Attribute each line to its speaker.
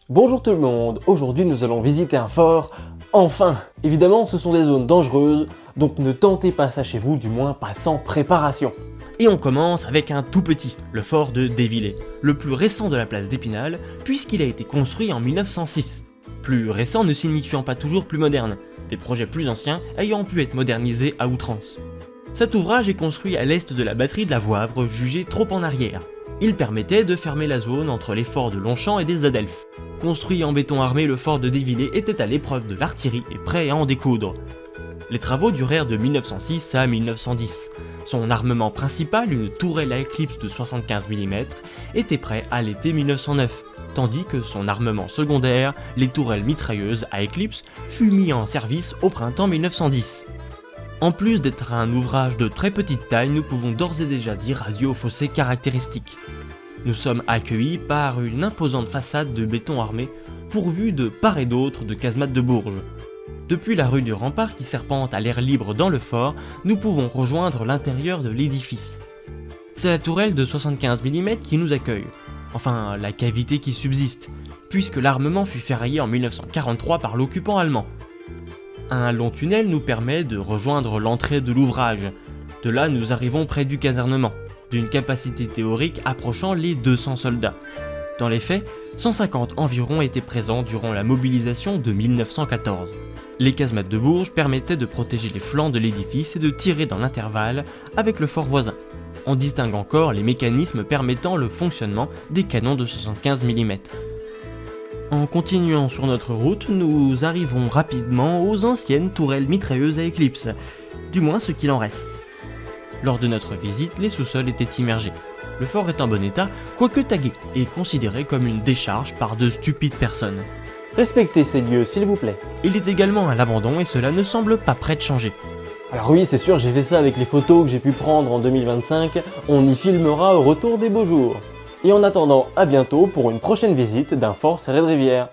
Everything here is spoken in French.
Speaker 1: Bonjour tout le monde, aujourd'hui nous allons visiter un fort, enfin. Évidemment ce sont des zones dangereuses, donc ne tentez pas ça chez vous, du moins pas sans préparation.
Speaker 2: Et on commence avec un tout petit, le fort de Dévillers, le plus récent de la place d'Épinal, puisqu'il a été construit en 1906. Plus récent ne signifiant pas toujours plus moderne, des projets plus anciens ayant pu être modernisés à outrance. Cet ouvrage est construit à l'est de la batterie de la Voivre, jugée trop en arrière. Il permettait de fermer la zone entre les forts de Longchamp et des Adelphes. Construit en béton armé, le fort de Dévillers était à l'épreuve de l'artillerie et prêt à en découdre. Les travaux durèrent de 1906 à 1910. Son armement principal, une tourelle à éclipse de 75 mm, était prêt à l'été 1909, tandis que son armement secondaire, les tourelles mitrailleuses à éclipse, fut mis en service au printemps 1910. En plus d'être un ouvrage de très petite taille, nous pouvons d'ores et déjà dire adieu aux fossés caractéristiques. Nous sommes accueillis par une imposante façade de béton armé, pourvue de part et d'autre de casemates de Bourges. Depuis la rue du Rempart qui serpente à l'air libre dans le fort, nous pouvons rejoindre l'intérieur de l'édifice. C'est la tourelle de 75 mm qui nous accueille, enfin la cavité qui subsiste, puisque l'armement fut ferraillé en 1943 par l'occupant allemand. Un long tunnel nous permet de rejoindre l'entrée de l'ouvrage. De là, nous arrivons près du casernement, d'une capacité théorique approchant les 200 soldats. Dans les faits, 150 environ étaient présents durant la mobilisation de 1914. Les casemates de Bourges permettaient de protéger les flancs de l'édifice et de tirer dans l'intervalle avec le fort voisin. On distingue encore les mécanismes permettant le fonctionnement des canons de 75 mm. En continuant sur notre route, nous arrivons rapidement aux anciennes tourelles mitrailleuses à éclipse, du moins ce qu'il en reste. Lors de notre visite, les sous-sols étaient immergés. Le fort est en bon état, quoique tagué, et considéré comme une décharge par de stupides personnes.
Speaker 1: Respectez ces lieux s'il vous plaît.
Speaker 2: Il est également à l'abandon et cela ne semble pas prêt de changer.
Speaker 1: Alors oui c'est sûr, j'ai fait ça avec les photos que j'ai pu prendre en 2025, on y filmera au retour des beaux jours. Et en attendant, à bientôt pour une prochaine visite d'un fort Serré de Rivière.